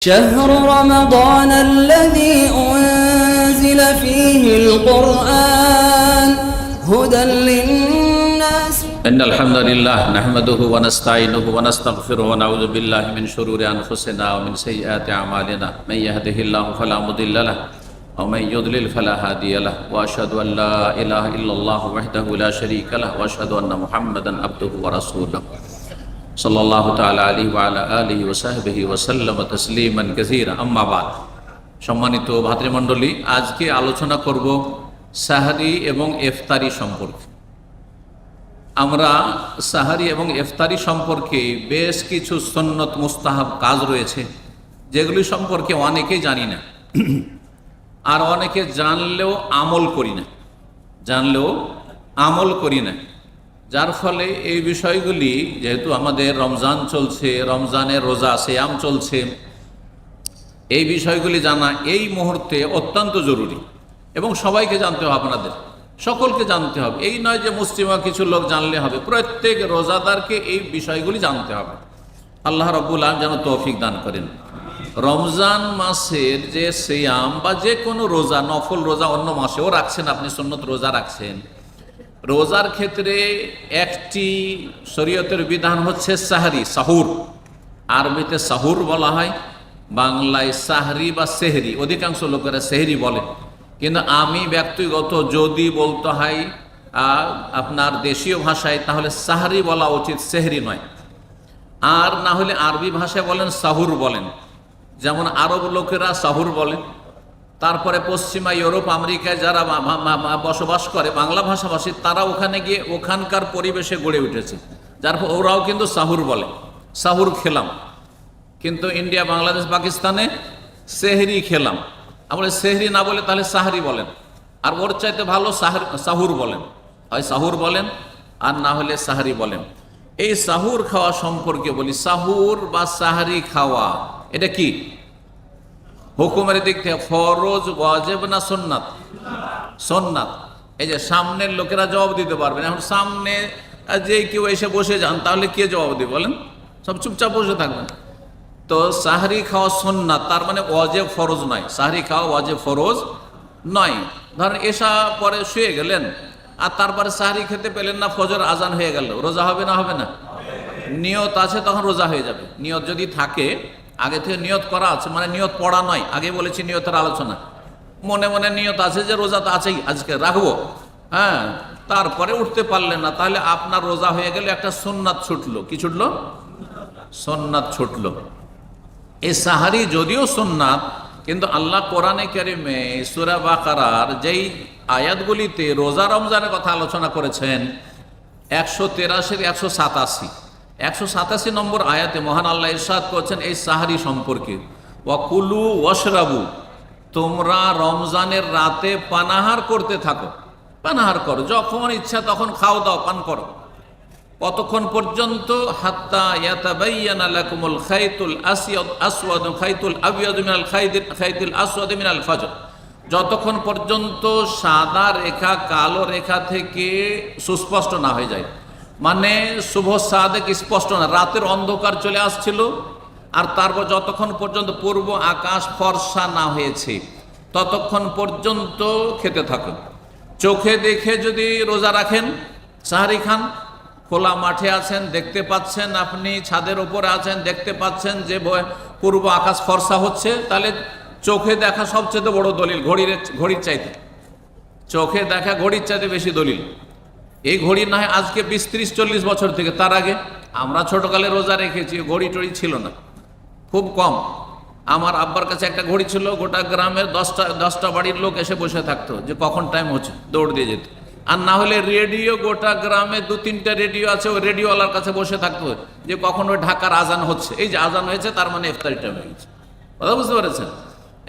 شهر رمضان الذي أنزل فيه القرآن هدى للناس إن الحمد لله نحمده ونستعينه ونستغفره ونعوذ بالله من شرور أنفسنا ومن سيئات أعمالنا من يهده الله فلا مضل له ومن يضلل فلا هادي له وأشهد أن لا إله إلا الله وحده لا شريك له وأشهد أن محمدا عبده ورسوله সাল্লাল্লাহু তাআলা আলাইহি ওয়া আলা আলিহি ওয়া সাহবিহি ওয়া সাল্লাম তাসলিমান কাসীরা আম্মা বাদ। সম্মানিত ভাতৃমণ্ডলী, আজকে আলোচনা করব সাহরি এবং ইফতারি সম্পর্কে। আমরা সাহরি এবং ইফতারি সম্পর্কে বেশ কিছু সুন্নত মুস্তাহাব কাজ রয়েছে, যেগুলি সম্পর্কে অনেকেই জানি না, আর অনেকে জানলেও আমল করি না, যার ফলে এই বিষয়গুলি, যেহেতু আমাদের রমজান চলছে, রমজানের রোজা সিয়াম চলছে, এই বিষয়গুলি জানা এই মুহূর্তে অত্যন্ত জরুরি এবং সবাইকে জানতে হবে, আপনাদের সকলকে জানতে হবে। এই নয় যে মুসলিমা কিছু লোক জানলে হবে, প্রত্যেক রোজাদারকে এই বিষয়গুলি জানতে হবে। আল্লাহ রাব্বুল আলামিন যেন তৌফিক দান করেন। রমজান মাসের যে সিয়াম বা যে কোনো রোজা, নফল রোজা অন্য মাসেও রাখছেন, আপনি সুন্নত রোজা রাখছেন, রোজার ক্ষেত্রে একটি শরীয়তের বিধান হচ্ছে সাহরি, সাহুর। আরবিতে সাহুর বলা হয়, বাংলায় সাহরি বা সেহরি, অধিকাংশ লোকেরা সেহরি বলে, কিন্তু আমি ব্যক্তিগত যদি বলতে হয় আপনার দেশীয় ভাষায়, তাহলে সাহরি বলা উচিত, সেহরি নয়। আর না হলে আরবি ভাষায় বলেন সাহুর বলেন, যেমন আরব লোকেরা সাহুর বলেন। তারপরে পশ্চিমা ইউরোপ আমেরিকায় যারা বসবাস করে বাংলা ভাষাভাষী, তারা ওখানে গিয়ে ওখানকার পরিবেশে গড়ে উঠেছে, যার ফলে ওরাও কিন্তু সাহুর বলে, সাহুর খেলাম। কিন্তু ইন্ডিয়া, বাংলাদেশ, পাকিস্তানে সেহরি খেলাম। আমরা সেহরি না বলে তাহলে সাহরি বলেন, আর ওর চাইতে ভালো সাহুর বলেন, হয় সাহুর বলেন আর না হলে সাহরি বলেন। এই সাহুর খাওয়া সম্পর্কে বলি। সাহুর বা সাহরি খাওয়া এটা কি হুকুমের দিক থেকে ফরজ, ওয়াজিব না সুন্নাত? সুন্নাত। এই যে সামনের লোকেরা জবাব দিতে পারবেন। এখন সামনে যে কেউ এসে বসে যান, তাহলে কে জবাব দিবে বলেন? সব চুপচাপ বসে থাকবেন। তো সাহরি খাওয়া সুন্নাত, তার মানে ওয়াজিব ফরজ নয়। সাহরি খাওয়া ওয়াজিব ফরজ নয়। ধরেন এসা পরে শুয়ে গেলেন, আর তারপরে সাহরি খেতে পেলেন না, ফজর আজান হয়ে গেল, রোজা হবে না? হবে না। নিয়ত আছে, তখন রোজা হয়ে যাবে। নিয়ত যদি থাকে, আগে থেকে নিয়ত করা আছে, মানে নিয়ত পড়া নয়, আগে বলেছি নিয়তের আলোচনা। মনে মনে নিয়ত আছে যে রোজা তো আছেই, আজকে রাখবো, হ্যাঁ, তারপরে উঠতে পারলেন না, তাহলে আপনার রোজা হয়ে গেলে একটা সুন্নাত ছুটলো। কি ছুটলো? সুন্নাত ছুটলো। এই সাহারি যদিও সুন্নাত, কিন্তু আল্লাহ কোরআনে কারিমে সূরা বাকারার যেই আয়াতগুলিতে রোজা রমজানের কথা আলোচনা করেছেন, 183 187 নম্বর আয়াতে মহান আল্লাহ ইরশাদ করছেন এই সাহারি সম্পর্কে, ওয়াকুলু ওয়াশরাবু, তোমরা রমজানের রাতে পানাহার করতে থাকো। পানাহার করো, যখন ইচ্ছা তখন খাও দাও, পান করো। কতক্ষণ পর্যন্ত? হাত্তা ইয়াতাবায়্যানা লাকুমুল খাইতুল আসওয়াদ খাইতুল আবয়াদ মিনাল খাইতুল আসওয়াদ মিনাল ফজর, যতক্ষণ পর্যন্ত সাদা রেখা কালো রেখা থেকে সুস্পষ্ট না হয়ে যায়। মানে শুভ সাদেক স্পষ্ট না, রাতের অন্ধকার চলে আসছিল, আর তারপর যতক্ষণ পর্যন্ত পূর্ব আকাশ ফর্সা না হয়েছে ততক্ষণ পর্যন্ত খেতে থাকুন। চোখে দেখে যদি রোজা রাখেন, সাহারি খান, খোলা মাঠে আছেন, দেখতে পাচ্ছেন, আপনি ছাদের ওপরে আছেন, দেখতে পাচ্ছেন যে পূর্ব আকাশ ফর্সা হচ্ছে, তাহলে চোখে দেখা সবচেয়ে বড় দলিল। ঘড়ির চাইতে চোখে দেখা ঘড়ির চাইতে বেশি দলিল। এই ঘড়ি না হয় আজকে 20, 30, 40 বছর থেকে, তার আগে আমরা ছোটকালে রোজা রেখেছি, ঘড়ি টড়ি ছিল না, খুব কম। আমার আব্বার কাছে একটা ঘড়ি ছিল, গোটা গ্রামের 10টা বাড়ির লোক এসে বসে থাকতো যে কখন টাইম হচ্ছে, দৌড় দিয়ে যেত। আর না হলে রেডিও, গোটা গ্রামে 2-3টা রেডিও আছে, ওই রেডিওওয়ালার কাছে বসে থাকতো যে কখন ওই ঢাকার আজান হচ্ছে, এই যে আজান হয়েছে তার মানে ইফতারি টাইম হয়ে গেছে। কথা বুঝতে পেরেছেন?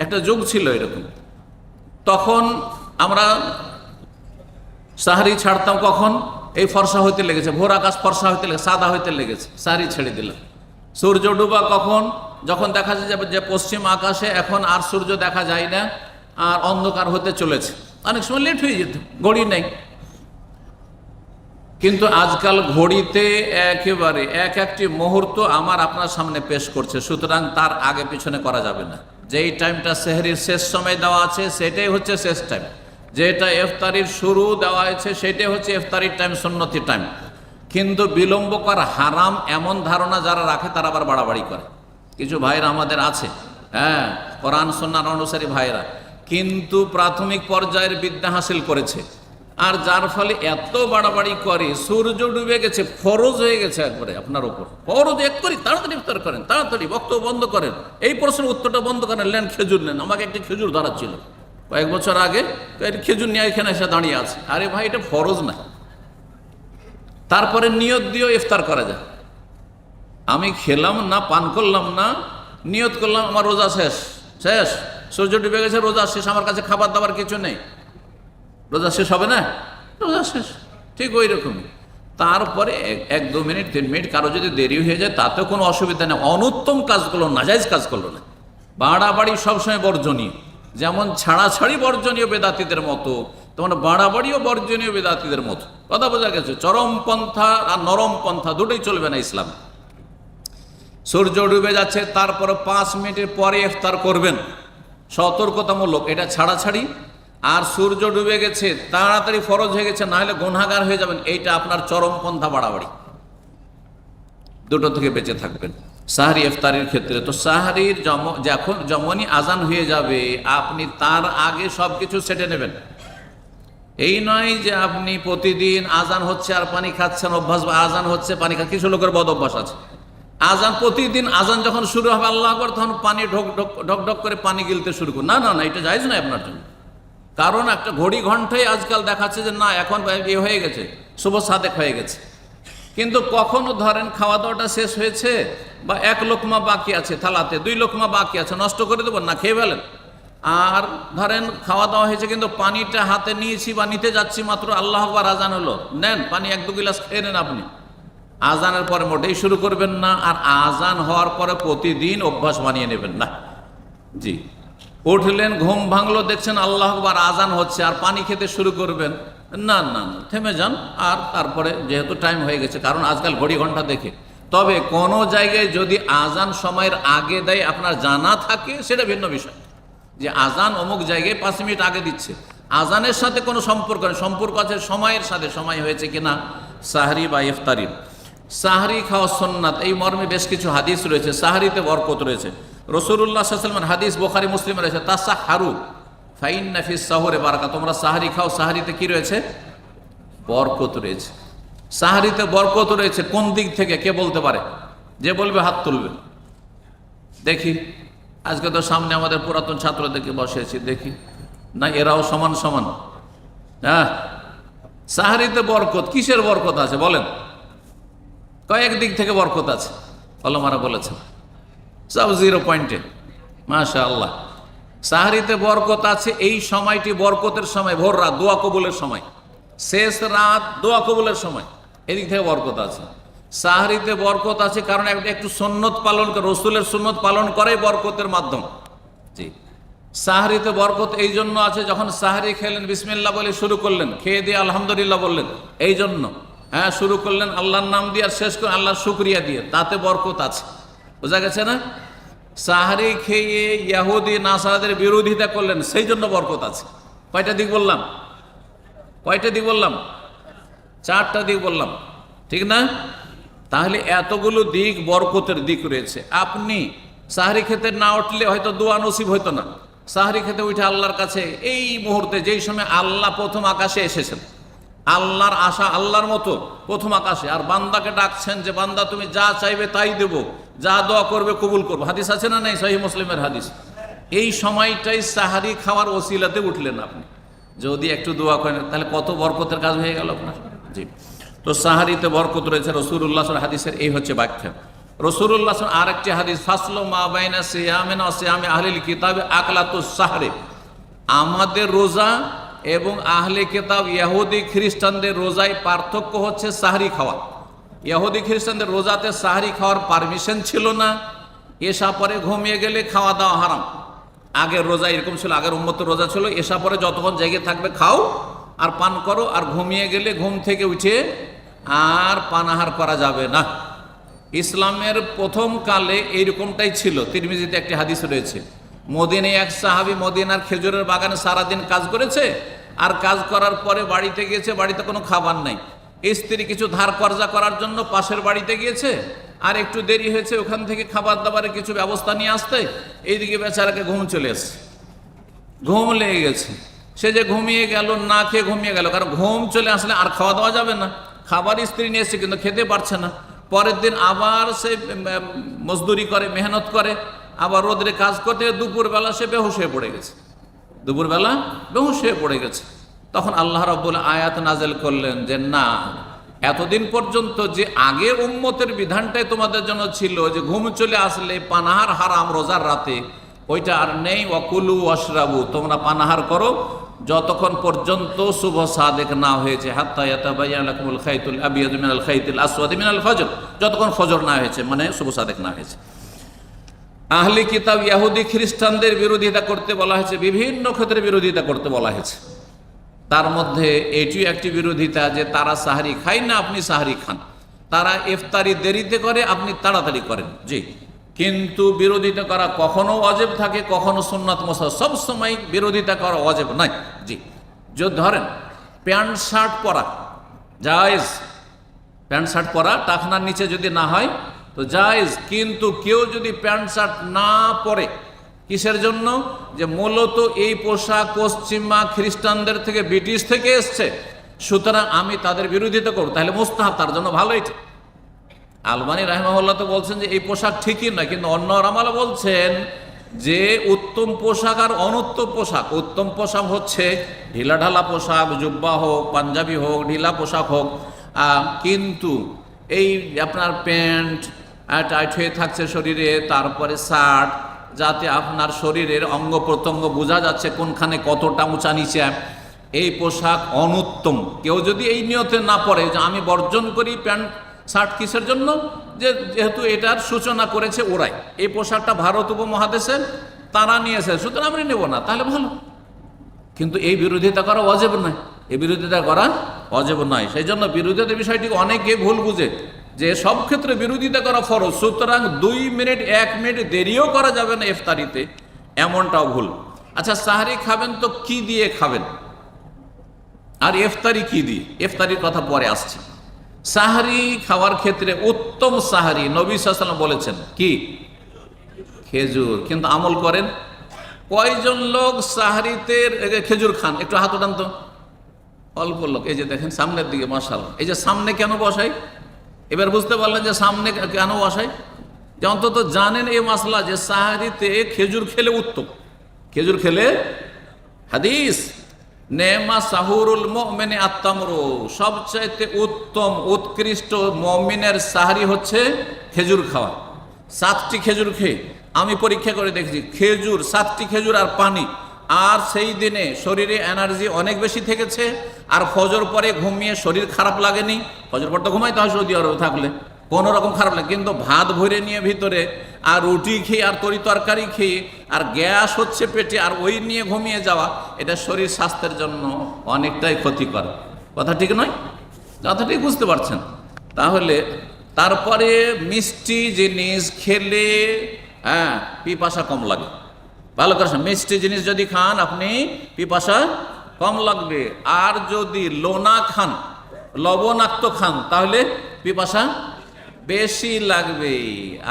একটা যুগ ছিল এরকম। তখন আমরা সাহারি ছাড়তাম কখন? এই ফর্সা হইতে লেগেছে, ভোর আকাশ ফর্সা হইতে লেগেছে, সাদা হইতে লেগেছে, সাহারি ছেড়ে দিলাম। সূর্য ডুবা কখন? যখন দেখা যায় যে পশ্চিম আকাশে এখন আর সূর্য দেখা যায় না, আর অন্ধকার হতে চলেছে। অনেক সময় লেট হয়ে যেত, ঘড়ি নেই। কিন্তু আজকাল ঘড়িতে একেবারে একটি মুহূর্ত আমার আপনার সামনে পেশ করছে, সুতরাং তার আগে পিছনে করা যাবে না। যেই টাইমটা সেহরির শেষ সময় দেওয়া আছে সেটাই হচ্ছে শেষ টাইম, যেটা ইফতারির শুরু দেওয়া হয়েছে সেটাই হচ্ছে ইফতারির টাইম, সুন্নতি টাইম। কিন্তু বিলম্ব করা হারাম এমন ধারণা যারা রাখে তারা আবার বাড়াবাড়ি করে। কিছু ভাইরা আমাদের আছে, হ্যাঁ, কোরআন সুন্নাহর অনুসারী ভাইরা, কিন্তু প্রাথমিক পর্যায়ের বিদ্যা হাসিল করেছে, আর যার ফলে এত বাড়াবাড়ি করে সূর্য ডুবে গেছে, ফরজ হয়ে গেছে একবারে আপনার উপর, ফরজ এক করি তাড়াতাড়ি ইফতার করেন, তাড়াতাড়ি বক্তব্য বন্ধ করেন, এই প্রশ্নের উত্তরটা বন্ধ করেন, নেন খেজুর নেন। আমাকে একটা খেজুর ধরাচ্ছিল কয়েক বছর আগে, খেজুর নিয়ে এখানে এসে দাঁড়িয়ে আছে। আরে ভাই, এটা ফরজ না। তারপরে নিয়ত দিয়েও ইফতার করা যায়। আমি খেলাম না, পান করলাম না, নিয়ত করলাম আমার রোজা শেষ, শেষ সূর্য ডুবে গেছে, রোজা শেষ, আমার কাছে খাবার দাবার কিছু নেই, রোজা শেষ হবে না? রোজা শেষ। ঠিক ওই রকমই তারপরে 1-2 মিনিট 3 মিনিট কারো যদি দেরি হয়ে যায় তাতেও কোনো অসুবিধা নেই। অনুত্তম কাজ করলো, নাজাইজ কাজ করলো না। বাড়াবাড়ি সবসময় বর্জনীয়, যেমন ছাড়াছাড়ি বর্জনীয় বেদাতিদের মতো, তেমন বাড়াবাড়িও বর্জনীয় বেদাতিদের মতো। কথা বোঝা গেছে? চরম পন্থা আর নরম পন্থা দুটোই চলবে না ইসলাম। সূর্য ডুবে যাচ্ছে, তারপরে 5 মিনিটের পরে ইফতার করবেন, সতর্কতামূলক, এটা ছাড়াছাড়ি। আর সূর্য ডুবে গেছে, তাড়াতাড়ি ফরজ হয়ে গেছে, না হলে গুনাহগার হয়ে যাবেন, এইটা আপনার চরম পন্থা, বাড়াবাড়ি। দুটো থেকে বেঁচে থাকবেন। সাহরি ইফতারির ক্ষেত্রে তো সাহরির যখন যেমনই আজান হয়ে যাবে আপনি তার আগে সব কিছু সেটে নেবেন। এই নয় যে আপনি প্রতিদিন আজান হচ্ছে আর পানি খাচ্ছেন, অভ্যাস, বা আজান হচ্ছে পানি খাচ্ছেন। কিছু লোকের বদ অভ্যাস আছে, আজান প্রতিদিন আজান যখন শুরু হবে আল্লাহু আকবার, তখন পানি ঢক ঢক করে পানি গিলতে শুরু করুন। না না না, এটা জায়েজ নয় আপনার জন্য। কারণ একটা ঘড়ি ঘন্টায় আজকাল দেখাচ্ছে যে না এখন হয়ে গেছে, শুভ সাদেক হয়ে গেছে, কিন্তু কখনো ধরেন খাওয়া দাওয়াটা শেষ হয়েছে বা 1 লোকমা বাকি আছে থালাতে, 2 লোকমা বাকি আছে, নষ্ট করে দেবেন না, খেয়ে ফেলেন। আর ধরেন খাওয়া দাওয়া হয়েছে কিন্তু পানিটা হাতে নিয়েছি বা নিতে যাচ্ছি মাত্র, আল্লাহু আকবার আজান হলো, নেন পানি 1-2 গিলাস খেয়ে নেন আপনি। আজানের পরে মোটেই শুরু করবেন না, আর আজান হওয়ার পরে প্রতিদিন অভ্যাস বানিয়ে নেবেন না। জি, উঠলেন, ঘুম ভাঙলো, দেখছেন আল্লাহু আকবার আজান হচ্ছে আর পানি খেতে শুরু করবেন, না না না, থেমে যান। আর তারপরে যেহেতু টাইম হয়ে গেছে, কারণ আজকাল ঘড়ি ঘন্টা দেখে, তবে কোনো জায়গায় যদি আজান সময়ের আগে দেয় আপনার জানা থাকে সেটা ভিন্ন বিষয়, যে আজান অমুক জায়গায় 5 মিনিট আগে দিচ্ছে, আজানের সাথে কোনো সম্পর্ক নেই, সম্পর্ক আছে সময়ের সাথে, সময় হয়েছে কিনা সাহরি বা ইফতারির। সাহরি খাওয়া সুন্নাত, এই মর্মে বেশ কিছু হাদিস রয়েছে, সাহরিতে বরকত রয়েছে। রাসূলুল্লাহ সাল্লাল্লাহু আলাইহি ওয়াসাল্লামের হাদিস বুখারী মুসলিমে রয়েছে, তাসাহহারু ফাইন্না ফিস সাহুরি বারাকা, তোমরা সাহরি খাও, সাহরিতে কি রয়েছে? বরকত রয়েছে। সাহরিতে বরকত রয়েছে কোন দিক থেকে কে বলতে পারে? যে বলবে হাত তুলবে। দেখি, আজকে তো সামনে আমাদের পুরাতন ছাত্রদেরকে বসেছি, দেখি না এরাও সমান সমান। হ্যাঁ, সাহরিতে বরকত, কিসের বরকত আছে বলেন? কয়েক দিক থেকে বরকত আছে, ওলামারা বলেছেন, সব 0 পয়েন্টে। মাশাআল্লাহ, সাহরিতে বরকত আছে। এই সময়টি বরকতের সময়, ভোর রাত দোয়া কবুলের সময়, শেষ রাত দোয়া কবুলের সময়, এদিক থেকে বরকত আছে। সাহরিতে বরকত আছে কারণ একটু সুন্নত পালন করে, রসুলের সুন্নত পালন করে বরকতের মাধ্যম। জি, সাহরিতে বরকত এই জন্য আছে, যখন সাহরি খেলেন বিসমিল্লাহ বলে শুরু করলেন, খেয়ে দিয়ে আলহামদুলিল্লাহ বললেন, এই জন্য, হ্যাঁ, শুরু করলেন আল্লাহর নাম দিয়ে আর শেষ করে আল্লাহর শুকরিয়া দিয়ে, তাতে বরকত আছে। বোঝা গেছে না? সাহরি খেয়ে ইহুদি নাসারাদের বিরোধিতা করলেন, সেই জন্য বরকত আছে। কয়টা দিক বললাম? কয়টা দিক বললাম? 4টা দিক বললাম, ঠিক না? তাহলে এতগুলো দিক, বরকতের দিক রয়েছে। আপনি সাহরি খেতে না উঠলে হয়তো দোয়া নসিব হইতো না। সাহরি খেতে উঠে আল্লাহর কাছে এই মুহূর্তে, যেই সময় আল্লাহ প্রথম আকাশে এসেছেন, আল্লাহর আশা আল্লাহর মতো প্রথম আকাশে, আর বান্দাকে ডাকছেন যে বান্দা তুমি যা চাইবে তাই দেব, যা দোয়া করবে কবুল করবো। হাদিস আছে না নাই? সহিহ মুসলিমের হাদিস। এই সময়টাই সাহারি খাওয়ার ওসিলাতে উঠলেন আপনি, যদি একটু দোয়া করেন তাহলে কত বরকতের কাজ হয়ে গেল আপনার। জি, তো সাহারিতে বরকত রয়েছে। রাসূলুল্লাহ সাল্লাল্লাহু আলাইহি হাদিসের এই হচ্ছে ব্যাখ্যা। রাসূলুল্লাহ আর একটি হাদিস, ফাসলু মা বাইনা সিয়ামিনা ওয়া সিয়ামি আহলিল কিতাবে আকলাতুস সাহরি, আমাদের রোজা এবং আহলে কিতাব ইহুদি খ্রিস্টানদের রোজায় পার্থক্য হচ্ছে সাহরি খাওয়া। ইহুদি খ্রিস্টানদের রোজাতে সাহরি খাওয়ার পারমিশন ছিল না, এশা পরে ঘুমিয়ে গেলে খাওয়া দাওয়া হারাম। আগের রোজা এরকম ছিল, আগের উম্মতের রোজা ছিল এশা পরে যতক্ষণ জেগে থাকবে খাও আর পান করো, আর ঘুমিয়ে গেলে ঘুম থেকে উঠে আর পানাহার করা যাবে না। ইসলামের প্রথম কালে এইরকমটাই ছিল। তিরমিজিতে একটি হাদিস রয়েছে, মদিনায় এক সাহাবী মদিনার খেজুরের বাগানে সারাদিন কাজ করেছে, আর কাজ করার পরে বাড়িতে গিয়েছে, বাড়িতে কোনো খাবার নাই। স্ত্রী কিছু ধার কর্জা করার জন্য পাশের বাড়িতে গিয়েছে, আর একটু দেরি হয়েছে ওখান থেকে খাবার দাবারের কিছু ব্যবস্থা নিয়ে আসতে, এইদিকে বেচারাকে ঘুম চলে এসছে, ঘুম লেগে গেছে। সে যে ঘুমিয়ে গেল, না খেয়ে ঘুমিয়ে গেল, কারণ ঘুম চলে আসলে আর খাওয়া দাওয়া যাবে না। খাবার স্ত্রী নিয়ে এসছে কিন্তু খেতে পারছে না। পরের দিন আবার সে মজদুরি করে, মেহনত করে, আবার রোদরে কাজ করতে, দুপুরবেলা সে বেহুশ হয়ে পড়ে গেছে, দুপুরবেলা বেহুশ হয়ে পড়ে গেছে। তখন আল্লাহ রাব্বুল আয়াত নাজেল করলেন যে না, এতদিন পর্যন্ত যে আগে উম্মতের বিধানটাই তোমাদের জন্য ছিল যে ঘুম চলে আসলে পানাহার হারাম রোজার রাতে, ওইটা আর নেই। ওয়াকুলু ওয়াশরাবু, তোমরা পানাহার করো যতক্ষণ পর্যন্ত শুভ সাদেক না হয়েছে, হাত্তা ইয়াতাবায়ানা লাকুমুল খাইতুল আবিয়াদু মিনাল খাইতিল আসওয়াদি মিনাল ফজর, যতক্ষণ ফজর না হয়েছে, মানে শুভ সাদেক না হয়েছে। আহলি কিতাব ইহুদি খ্রিস্টানদের বিরোধিতা করতে বলা হয়েছে, বিভিন্ন ক্ষেত্রে বিরোধিতা করতে বলা হয়েছে। তার মধ্যে এটিও একটি বিরোধিতা যে তারা সাহারি খায় না, আপনি সাহারি খান। তারা ইফতারি দেরিতে করে, আপনি তাড়াতাড়ি করেন। জি, কিন্তু বিরোধিতা করা কখনো ওয়াজিব থাকে, কখনো সুন্নাত মুস্তাহাব, সব সময় বিরোধিতা করা ওয়াজিব নাই। জি, যদি ধরেন প্যান্ট শার্ট পরা জায়েজ, প্যান্ট শার্ট পরা টাকনার নিচে যদি না হয় তো জায়েজ, কিন্তু কেউ যদি প্যান্ট শার্ট না পরে, কিসের জন্য? যে মূলত এই পোশাক পশ্চিমা খ্রিস্টানদের থেকে, ব্রিটিশ থেকে এসছে, সুতরাং আমি তাদের বিরোধিতা করব, তাহলে মুস্তাহাব, তার জন্য ভালো। এটা আলবানী রাহিমাহুল্লাহ তো বলছেন যে এই পোশাক ঠিকই না, কিন্তু অন্য রামালা বলছেন যে উত্তম পোশাক আর অনুত্তম পোশাক, উত্তম পোশাক হচ্ছে ঢিলাঢালা পোশাক, জুব্বা হোক, পাঞ্জাবি হোক, ঢিলা পোশাক হোক, কিন্তু এই আপনার প্যান্ট টাইট হয়ে থাকছে শরীরে, তারপরে শার্ট, যাতে আপনার শরীরের অঙ্গ প্রত্যঙ্গ বোঝা যাচ্ছে কোনখানে কতটা উঁচা নিচে, এই পোশাক অনুত্তম। কেউ যদি এই নিয়তে না পড়ে যে আমি বর্জন করি প্যান্ট শার্ট, কিসের জন্য? যেহেতু এটার সূচনা করেছে ওরাই, এই পোশাকটা ভারত উপমহাদেশের তারা নিয়েছে, সুতরাং আমি নেব না, তাহলে ভালো। কিন্তু এই বিরোধিতা করা ওয়াজিব নয়, এই বিরোধিতা করা ওয়াজিব নয়। সেই জন্য বিরোধিতার বিষয়টি অনেকে ভুল বুঝে যে সব ক্ষেত্রে বিরোধিতা করা ফরজ, সুতরাং 2 মিনিট 1 মিনিট দেরিও করা যাবে না ইফতারিতে, এমনটাও ভুল। আচ্ছা, সাহারি খাবেন তো কি দিয়ে খাবেন, আর ইফতারি কি দিয়ে? ইফতারির কথা পরে আসছে। সাহারি খাওয়ার ক্ষেত্রে উত্তম সাহারি নবী সাল্লাল্লাহু আলাইহি ওয়াসাল্লাম বলেছেন কি? খেজুর। কিন্তু আমল করেন কয়জন লোক সাহারিতে খেজুর খান? একটু হাত উঠান তো, অল্প লোক। এই যে দেখেন সামনের দিকে, মাশাআল্লাহ। এই যে সামনে কেন বসাই? এবার বুঝতে পারলেন যে সামনে কেন বসাই, যে অন্তত জানেন এই মাসলা যে সাহারিতে খেজুর খেলে উত্তম। খেজুর খেলে, হাদিস নেমা সাহুরুল মুমিনি আত-তামরু, সবচাইতে উত্তম উৎকৃষ্ট মুমিনের সাহারি হচ্ছে খেজুর খাওয়া। 7টি খেজুর খেয়ে, আমি পরীক্ষা করে দেখেছি, খেজুর 7টি খেজুর আর পানি, আর সেই দিনে শরীরে এনার্জি অনেক বেশি থেকেছে, আর ফজর পরে ঘুমিয়ে শরীর খারাপ লাগেনি। ফজর পর তো ঘুমাইতে হয় সৌদি আরবে থাকলে, কোনো রকম খারাপ লাগে, কিন্তু ভাত ভরে নিয়ে ভিতরে আর রুটি খেয়ে আর তরি তরকারি খেয়ে আর গ্যাস হচ্ছে পেটে, আর ওই নিয়ে ঘুমিয়ে যাওয়া, এটা শরীর স্বাস্থ্যের জন্য অনেকটাই ক্ষতিকর। কথা ঠিক নয়? কথা ঠিক বুঝতে পারছেন? তাহলে তারপরে মিষ্টি জিনিস খেলে পিপাসা কম লাগে। ভালো করে মিষ্টি জিনিস যদি খান আপনি, পিপাসা কম লাগবে। আর যদি লোনা খান, লবণাক্ত খান, তাহলে পিপাসা বেশি লাগবে।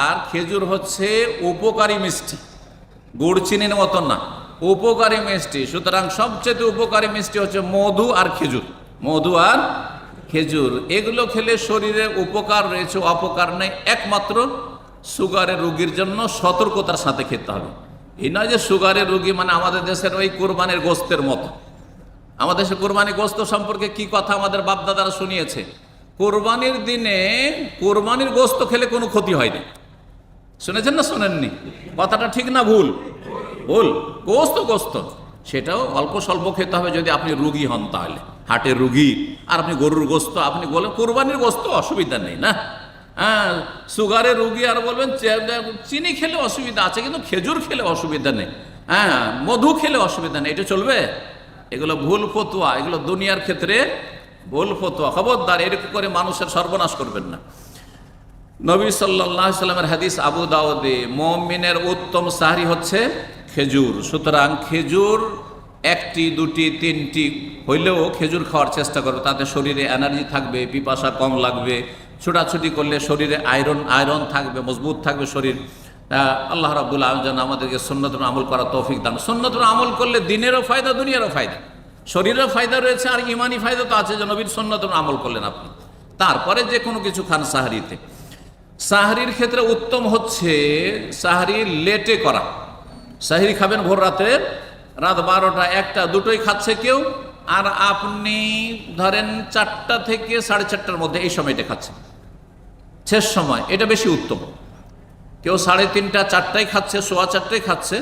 আর খেজুর হচ্ছে উপকারী মিষ্টি, গুড় চিনির মতন না, উপকারী মিষ্টি। সুতরাং সবচেয়ে উপকারী মিষ্টি হচ্ছে মধু আর খেজুর। মধু আর খেজুর এগুলো খেলে শরীরে উপকার রয়েছে, অপকার নেই। একমাত্র সুগারের রোগীর জন্য সতর্কতার সাথে খেতে হবে। এই নয় যে সুগারের রোগী মানে আমাদের দেশের ওই কোরবানির গোস্তের মতো। আমাদের দেশে কোরবানি গোস্ত সম্পর্কে কি কথা আমাদের বাপদাদারা শুনিয়েছে, কোরবানির দিনে কোরবানির গোস্ত খেলে কোনো ক্ষতি হয়নি। শুনেছেন না শোনেননি? কথাটা ঠিক না ভুল? ভুল। গোস্ত সেটাও অল্প স্বল্প খেতে হবে যদি আপনি রুগী হন, তাহলে হাটের রুগী। আর আপনি গরুর গোস্ত আপনি বলেন কোরবানির গোস্ত, অসুবিধা নেই না। হ্যাঁ, সুগারের রুগী আর বলবেন চিনি খেলে অসুবিধা আছে, কিন্তু খেজুর খেলে অসুবিধা নেই, মধু খেলে অসুবিধা নেই, এটা চলবে? এগুলো ভুল ফতুয়া, এগুলো দুনিয়ার ক্ষেত্রে ভুল ফতোয়া, খবরদার এরকম করে মানুষের সর্বনাশ করবেন না। নবী সাল্লাল্লাহু আলাইহি সাল্লামের হাদিস আবু দাউদে, মুমিনের উত্তম সাহরি হচ্ছে খেজুর। সুতরাং খেজুর একটি, দুটি, তিনটি হইলেও খেজুর খাওয়ার চেষ্টা করবে, তাতে শরীরে এনার্জি থাকবে, পিপাসা কম লাগবে, ছোটাছুটি করলে শরীরে আয়রন থাকবে, মজবুত থাকবে শরীর। আল্লাহ রাব্বুল আলামিন যেন আমাদেরকে সুন্নতের আমল করার তৌফিক দান। সুন্নতের আমল করলে দিনেরও ফায়দা, দুনিয়ারও ফায়দা, শরীরেরও ফায়দা রয়েছে, আর ইমানি ফায়দা তো আছে যে নবীর সুন্নতের আমল করলেন আপনি। তারপরে যে কোনো কিছু খান সাহরিতে। সাহরির ক্ষেত্রে উত্তম হচ্ছে সাহরি লেটে করা। সাহরি খাবেন ভোর রাতে, রাত 12টা, 1টা, 2টোই খাচ্ছে কেউ, আর আপনি ধরেন 4টা থেকে 4:30টার মধ্যে এই সময়টা খাচ্ছেন, শেষ সময়, এটা বেশি উত্তম। কেউ 3:30টা, 4টায় খাচ্ছে, 4:15টায় খাচ্ছে,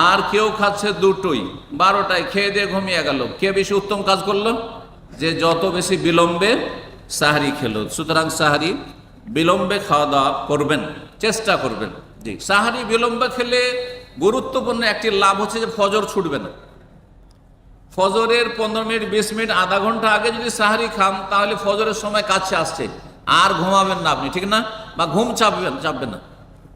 আর কেউ খাচ্ছে 2টোই, 12টায় খেয়ে দিয়ে ঘুমিয়ে গেল। কে বেশি উত্তম কাজ করলো? যে যত বেশি বিলম্বে সাহরি খেলো। সুতরাং সাহরি বিলম্বে খাওয়া দাওয়া করবেন, চেষ্টা করবেন। জি, সাহরি বিলম্বে খেলে গুরুত্বপূর্ণ একটি লাভ হচ্ছে যে ফজর ছুটবে না। ফজরের 15 মিনিট, 20 মিনিট, আধা ঘন্টা আগে যদি সাহরি খান, তাহলে ফজরের সময় কাছে আসছে, আর ঘুমাবেন না আপনি, ঠিক না? বা ঘুম চাপবে না।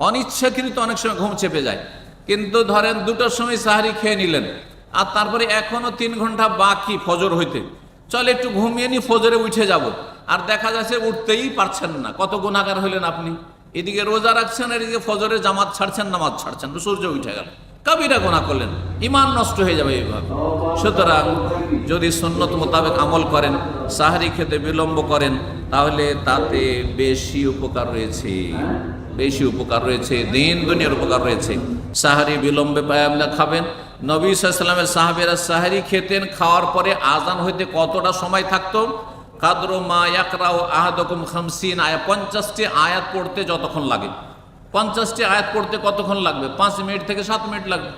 অনিচ্ছাকৃত অনেক সময় ঘুম চেপে যায়। কিন্তু ধরেন 2টার সময় সাহরি খেয়ে নিলেন, আর তারপরে এখনো 3 ঘন্টা বাকি ফজর হইতে, চল একটু ঘুমিয়ে নি, ফজরে উঠে যাব, আর দেখা যাচ্ছে উঠতেই পারছেন না। কত গুনাহগার হলেন আপনি। এদিকে রোজা রাখছেন, এদিকে ফজরে জামাত ছাড়ছেন, নামাজ ছাড়ছেন, সূর্য উঠে গেল, কাবিরা গুনাহ করলেন, ঈমান নষ্ট হয়ে যাবে এইভাবে। সুতরাং যদি সুন্নত মোতাবেক আমল করেন, সাহরি খেতে বিলম্ব করেন, তাহলে তাতে বেশি উপকার রয়েছে, বেশি উপকার রয়েছে, দিন দুনিয়ার উপকার রয়েছে। সাহরি বিলম্বে খাবেন। নবী সাল্লাল্লাহু আলাইহি ওয়াসাল্লামের সাহাবীরা সাহরি খেতেন, খাওয়ার পরে আজান হইতে কতটা সময় থাকতো? কাদরু মা ইয়াকরাউ আহাদুকুম 50 আয়াত, 50টি আয়াত পড়তে যতক্ষণ লাগে। 50টি আয়াত পড়তে কতক্ষণ লাগবে? 5 মিনিট থেকে 7 মিনিট লাগবে,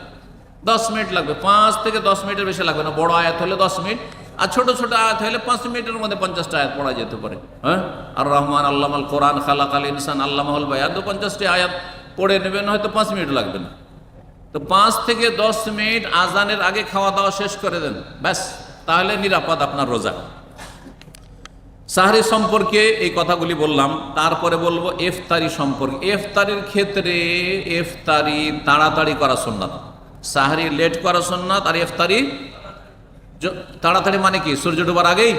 10 মিনিট লাগবে। 5 থেকে 10 মিনিটের বেশি লাগবে না। বড় আয়াত হলে 10 মিনিট, আর ছোট ছোট আয়াত হলে 5 মিনিটের মধ্যে 50টা আয়াত পড়া যেতে পারে। হ্যাঁ, আর রহমান আল্লামাল কোরআন খালাকাল ইনসান আল্লামাহুল বায়ান, তো 50টি আয়াত পড়ে নেবেন, হয়তো 5 মিনিট লাগবে না। তো 5 থেকে 10 মিনিট আজানের আগে খাওয়া দাওয়া শেষ করে দেন, ব্যাস, তাহলে নিরাপদ আপনার রোজা। সাহরি সম্পর্কে এই কথাগুলি বললাম। তারপরে বলবো ইফতারি সম্পর্কে। ইফতারির ক্ষেত্রে ইফতারি তাড়াতাড়ি করা সুন্নাত, সাহরি লেট করা সুন্নাত, আর ইফতারি তাড়াতাড়ি মানে কি? সূর্য ডোবার আগেই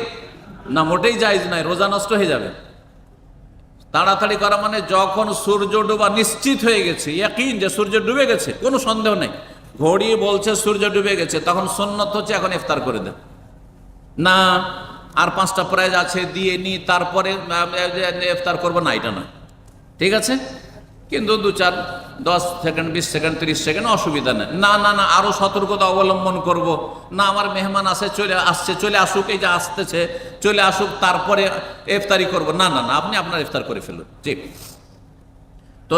না, মোটেই জায়েজ নাই, রোজা নষ্ট হয়ে যাবে। তাড়াতাড়ি করা মানে যখন সূর্য ডোবা নিশ্চিত হয়ে গেছে, ইয়াকিন যে সূর্য ডুবে গেছে, কোনো সন্দেহ নেই, ঘড়ি বলছে সূর্য ডুবে গেছে, তখন সুন্নত হচ্ছে এখন ইফতার করে দেন। না আর 5টা প্রাইজ আছে দিয়ে নি, তারপরে ইফতার করবো না, এটা নয়, ঠিক আছে? কিন্তু 2-4, 10 সেকেন্ড, 20 সেকেন্ড, 30 সেকেন্ড অসুবিধা নেই। না না না, আরো সতর্কতা অবলম্বন করব। না, আমার মেহমান আছে, চলে আসুক, এই যে আসতেছে, চলে আসুক, তারপরে ইফতারি করব। না না না, আপনি আপনার ইফতার করে ফেলুন। ঠিক তো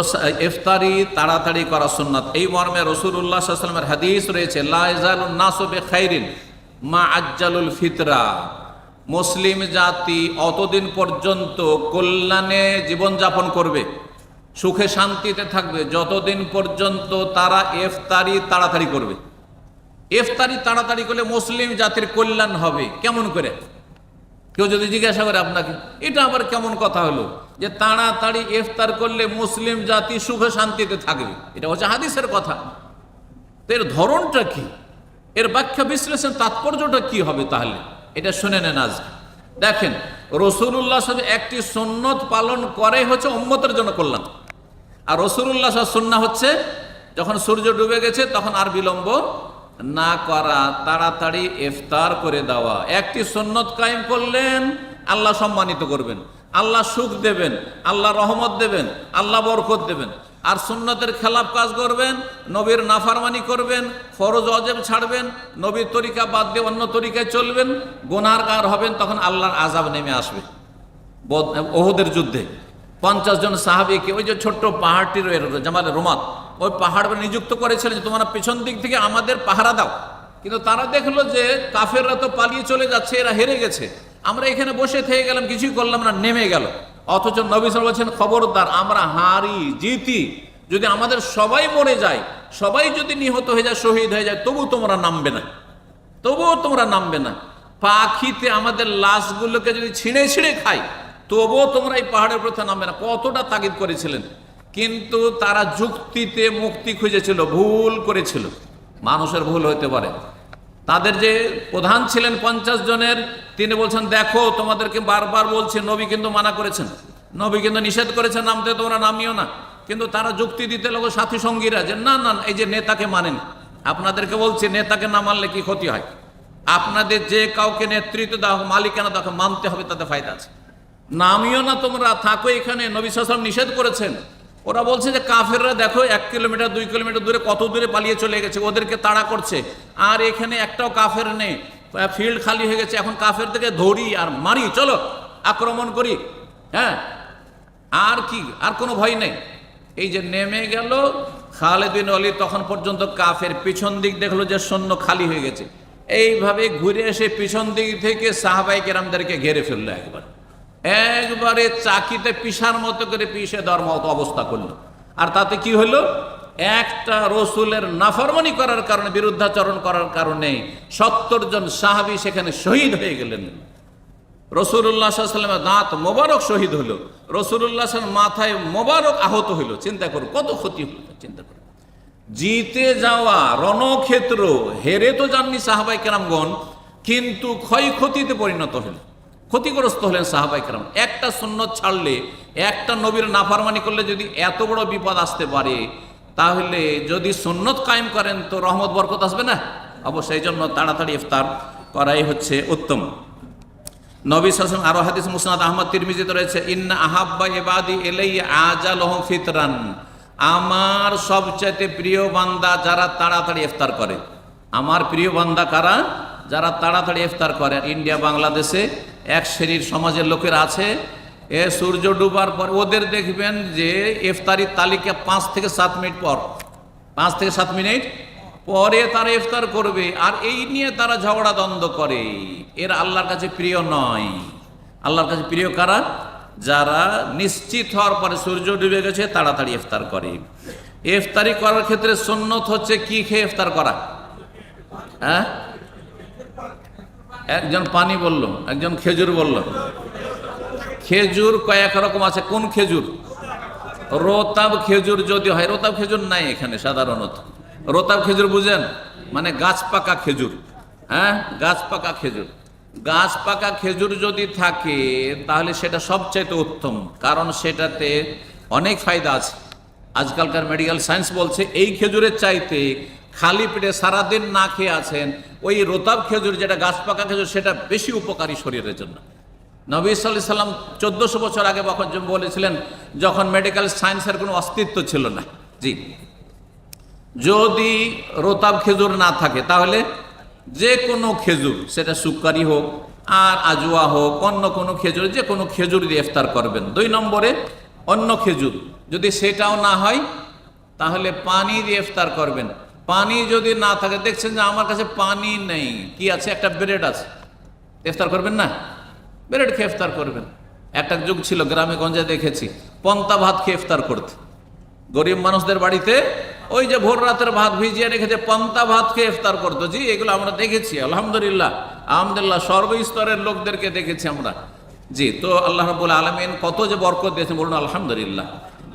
ইফতারি তাড়াতাড়ি করা সুন্নাত। এই মর্মে রাসূলুল্লাহ সাল্লাল্লাহু আলাইহি ওয়াসাল্লামের হাদিস রয়েছে, লা ইয়াজালুন নাসু বিখাইরিন মা আজ্জালুল ফিতরা। মুসলিম জাতি অতদিন পর্যন্ত কল্যাণে জীবনযাপন করবে, সুখে শান্তিতে থাকবে, যতদিন পর্যন্ত তারা ইফতারি তাড়াতাড়ি করবে। ইফতারি তাড়াতাড়ি করলে মুসলিম জাতির কল্যাণ হবে। কেমন করে? কেউ যদি জিজ্ঞাসা করে আপনাকে, এটা আবার কেমন কথা হলো যে তাড়াতাড়ি ইফতার করলে মুসলিম জাতি সুখে শান্তিতে থাকবে? এটা হচ্ছে হাদিসের কথা। তো এর ধরনটা কি, এর ব্যাখ্যা বিশ্লেষণ তাৎপর্যটা কি হবে? তাহলে এটা শুনে নেন আজকে। দেখেন, রাসূলুল্লাহ সাল্লাল্লাহু আলাইহি ওয়াসাল্লাম একটি সুন্নত পালন করে হচ্ছে উম্মতের জন্য কল্যাণ। আর রাসূলুল্লাহ সাল্লাল্লাহু আলাইহি ওয়াসাল্লাম সুন্নাহ হচ্ছে যখন সূর্য ডুবে গেছে তখন আর বিলম্ব না করা, তাড়াতাড়ি ইফতার করে দেওয়া। একটি সুন্নত কায়েম করলেন, আল্লাহ সম্মানিত করবেন, আল্লাহ সুখ দেবেন, আল্লাহ রহমত দেবেন, আল্লাহ বরকত দেবেন। আর সুন্নতের খেলাফ কাজ করবেন, নবীর নাফরমানি করবেন, ফরজ ওয়াজিব ছাড়বেন, নবীর তরিকা বাদ দিয়ে অন্য তরিকায় চলবেন, গুনাহগার হবেন, তখন আল্লাহর আযাব নেমে আসবে। ওহুদের যুদ্ধে 50 জন সাহাবীকে ওই যে ছোট্ট পাহাড়টি রয়েছে জামালে রুমাত, ওই পাহাড় নিযুক্ত করেছিলেন যে তোমরা পেছন দিক থেকে আমাদের পাহারা দাও। কিন্তু তারা দেখলো যে কাফেররা তো পালিয়ে চলে যাচ্ছে, এরা হেরে গেছে, আমরা এখানে বসে থেকে গেলাম, কিছুই করলাম না, নেমে গেল। অথচ নবী সাল্লাল্লাহু আলাইহি ওয়াসাল্লাম বলেছেন, খবরদার, আমরা হারি জিতি, যদি আমাদের সবাই মরে যায়, সবাই যদি নিহত হয়ে যায়, শহীদ হয়ে যায়, তবু তোমরা নামবে না, তবুও তোমরা নামবে না। পাখিতে আমাদের লাশগুলোকে যদি ছিঁড়ে ছিঁড়ে খায় তবুও তোমরা এই পাহাড়ের উপর নামবে না, কতটা তাগিদ করেছিলেন। কিন্তু তারা যুক্তিতে মুক্তি খুঁজেছিল, ভুল করেছিল। মানুষের ভুল হতে পারে। তাদের যে প্রধান ছিলেন 50 জনের, তিনি বলছেন দেখো তোমাদেরকে বারবার বলছে, নবী কিন্তু মানা করেছেন, নবী কিন্তু নিষেধ করেছেন নামতে, তোমরা নামিও না। কিন্তু তারা যুক্তি দিতে লোক সাথী সঙ্গীরা যে না না, এই যে নেতাকে মানেন, আপনাদেরকে বলছি নেতাকে না মানলে কি ক্ষতি হয়, আপনাদের যে কাউকে নেতৃত্ব দেওয়া মালিকানা তাকে মানতে হবে, তাতে ফায়দা আছে। নামিও না, তোমরা থাকো এখানে, নবী সাল্লাল্লাহু আলাইহি ওয়াসাল্লাম নিষেধ করেছেন। ওরা বলছে যে কাফেররা দেখো 1 কিলোমিটার 2 কিলোমিটার দূরে কত দূরে পালিয়ে চলে গেছে, ওদেরকে তাড়া করছে, আর এখানে একটাও কাফের নেই, ফিল্ড খালি হয়ে গেছে, এখন কাফের থেকে ধরি আর মারি, চলো আক্রমণ করি। হ্যাঁ, আর কি, আর কোনো ভয় নেই। এই যে নেমে গেল খালিদ বিন ওয়ালিদ, তখন পর্যন্ত কাফের পিছন দিক দেখলো যে সৈন্য খালি হয়ে গেছে, এইভাবে ঘুরে এসে পিছন দিক থেকে সাহাবায়ে কেরামদেরকে ঘিরে ফেললো, একবারে চাকিতে পিসার মতো করে পিষে দেওয়ার মতো অবস্থা করলো। আর তাতে কি হলো, একটা রসুলের নাফরমানি করার কারণে, বিরুদ্ধাচরণ করার কারণে 70 জন সাহাবী সেখানে শহীদ হয়ে গেলেন। রাসূলুল্লাহ সাল্লাল্লাহু আলাইহি ওয়াসাল্লামের দাঁত মোবারক শহীদ হলো, রাসূলুল্লাহ সাল্লাল্লাহু মাথায় মোবারক আহত হইল। চিন্তা করো কত ক্ষতি হলো, চিন্তা করো। জিতে যাওয়া রণক্ষেত্র, হেরে তো যাননি সাহাবায়ে কেরামগণ, কিন্তু ক্ষয়ক্ষতিতে পরিণত হলেন, ক্ষতিগ্রস্ত হলেন সাহাবায়ে কেরাম। একটা সুন্নত ছাড়লে, একটা নবীর নাফরমানি করলে যদি এত বড় বিপদ আসতে পারে, তাহলে যদি সুন্নত কায়েম করেন তো রহমত বরকত আসবে না? অবশ্যই। জন্য তাড়াতাড়ি ইফতার করাই হচ্ছে উত্তম। নবী সাল্লাল্লাহু আলাইহি ওয়াসাল্লাম আরো হাদিস মুসনাদ আহমদ তিরমিজিতে রয়েছে, ইন্না আহাব্বা ইবাদি ইলাইয়া আজালুহুম ফিতরান, আমার সবচেয়ে প্রিয় বান্দা যারা তাড়াতাড়ি ইফতার করে। আমার প্রিয় বান্দা কারা? যারা তাড়াতাড়ি ইফতার করে। ইন্ডিয়া বাংলাদেশে এক শ্রেণীর সমাজের লোকের আছে, সূর্য ডুবার পর ওদের দেখবেন যে ইফতারির তালিকা 5 থেকে 7 মিনিট পর, 5 থেকে 7 মিনিট পরে তারা ইফতার করবে, আর এই নিয়ে তারা ঝগড়া দ্বন্দ্ব করে। এর আল্লাহর কাছে প্রিয় নয়। আল্লাহর কাছে প্রিয় কারা? যারা নিশ্চিত হওয়ার পরে সূর্য ডুবে গেছে তাড়াতাড়ি ইফতার করে। ইফতারি করার ক্ষেত্রে সুন্নত হচ্ছে কি খেয়ে ইফতার করা? হ্যাঁ, একজন পানি বলল, একজন খেজুর বলল। খেজুর কয়েক রকম আছে। কোন খেজুর? রোতাব খেজুর যদি হয়, রোতাব খেজুর নাই এখানে সাধারণত। রোতাব খেজুর বুঝেন? মানে গাছ পাকা খেজুর। হ্যাঁ, গাছ পাকা খেজুর। গাছ পাকা খেজুর যদি থাকে তাহলে সেটা সবচাইতে উত্তম, কারণ সেটাতে অনেক ফায়দা আছে। আজকালকার মেডিকেল সায়েন্স বলছে এই খেজুরের চাইতে খালি পেটে সারাদিন না খেয়ে আছেন ওই রোতাব খেজুর, যেটা গাছ পাকা খেজুর, সেটা বেশি উপকারী শরীরের জন্য। নবী সাল্লাল্লাহু আলাইহি ওয়াসাল্লাম 1400 বছর আগে বলেছিলেন, যখন মেডিকেল সায়েন্সের কোনো অস্তিত্ব ছিল না। জি, যদি রোতাব খেজুর না থাকে তাহলে যে কোনো খেজুর, সেটা সুক্কারি হোক আর আজওয়া হোক, অন্য কোনো খেজুর, যে কোনো খেজুর দিয়ে ইফতার করবেন। 2 নম্বরে অন্য খেজুর যদি সেটাও না হয় তাহলে পানি দিয়ে ইফতার করবেন। পানি যদি না থাকে, দেখছেন যে আমার কাছে পানি নেই, কি আছে? একটা ব্রেড আছে, ইফতার করবেন না? ব্রেড খেয়ে ইফতার করবেন। একটা যুগ ছিল গ্রামে গঞ্জে দেখেছি, পন্তা ভাত খেয়ে ইফতার করতে। গরিব মানুষদের বাড়িতে ওই যে ভোর রাতের ভাত ভিজিয়ে রেখেছে, পন্তা ভাত খেয়ে ইফতার করতো। জি, এগুলো আমরা দেখেছি। আলহামদুলিল্লাহ, আলহামদুলিল্লাহ, সর্বস্তরের লোকদেরকে দেখেছি আমরা। জি, তো আল্লাহ রাব্বুল আলামিন কত যে বরকত দিয়েছেন, বলুন আলহামদুলিল্লাহ।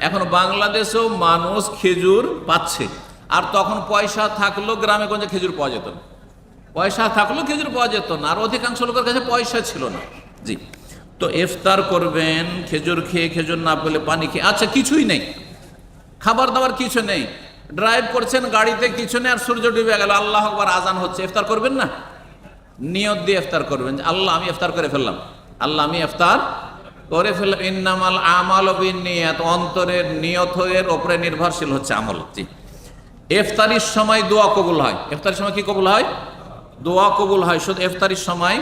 এখন বাংলাদেশেও মানুষ খেজুর পাচ্ছে, আর তখন পয়সা থাকলেও গ্রামে গঞ্জে খেজুর পাওয়া যেত না। পয়সা থাকলেও খেজুর পাওয়া যেত না, আর অধিকাংশ লোকের কাছে পয়সা ছিল না। জি, তো ইফতার করবেন খেজুর খেয়ে, খেজুর না পেলে পানি খেয়ে। আচ্ছা, কিছুই নেই, খাবার দাবার কিছু নেই, ড্রাইভ করছেন গাড়িতে, কিছু নেই, আর সূর্য ডুবে গেল, আল্লাহ আকবার আজান হচ্ছে, ইফতার করবেন না? নিয়ত দিয়ে ইফতার করবেন, আল্লাহ আমি ইফতার করে ফেললাম, আল্লাহ আমি ইফতার করে ফেললাম। ইন্নামাল আমালু বিন্নিয়াত, অন্তরের নিয়তের উপরে নির্ভরশীল হচ্ছে আমল। জি, ইফতারির সময় দোয়া কবুল হয়। ইফতারির সময় কি কবুল হয়? দোয়া কবুল হয়। শুধু ইফতারির সময়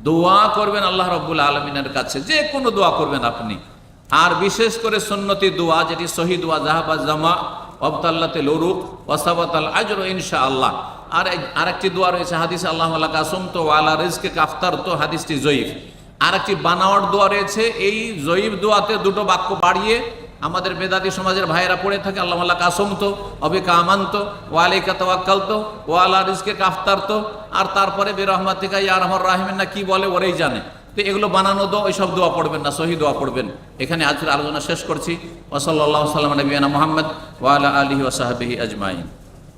দোয়া করবেন আল্লাহ রাব্বুল আলামিনের কাছে, যে কোনো দোয়া করবেন আপনি। আর বিশেষ করে সুন্নতি দোয়া, যেটি সহি দোয়া, জাহাবাজ জামা ওয়াবতাল্লাতিল উরুক ওয়াসাবাতাল আজরু ইনশাআল্লাহ। আর আরেকটি দোয়া রয়েছে হাদিসে, আল্লাহু আলা সুমতু ওয়া আলা রিজকিকা আফতারতু, হাদিসটি জয়ীফ। আরেকটি বানাওয়ার দোয়া রয়েছে। এই জয়ীফ দোয়াতে 2টো বাক্য বাড়িয়ে আমাদের বেদাতি সমাজের ভাইয়েরা পড়ে থাকে আল্লাহ আল্লাহ কাসমত অবে কামান্ত ওয়ালাইকা তাওয়াক্কালতো ওয়ালা রিজকে কাফতারতো, আর তারপরে বিরহমাতিকা ইয়া আরহামার রাহিমিন না কি বলে ওরাই জানে। তো এগুলো বানানো দোয়া, ওইসব দোয়া পড়বেন না, সহি দোয়া পড়বেন। এখানে আজকের আলোচনা শেষ করছি। ওয়া সাল্লাল্লাহু আলা নবিয়িনা মুহাম্মদ ওয়া আলা আলিহি ওয়া সাহবিহি আজমাইন।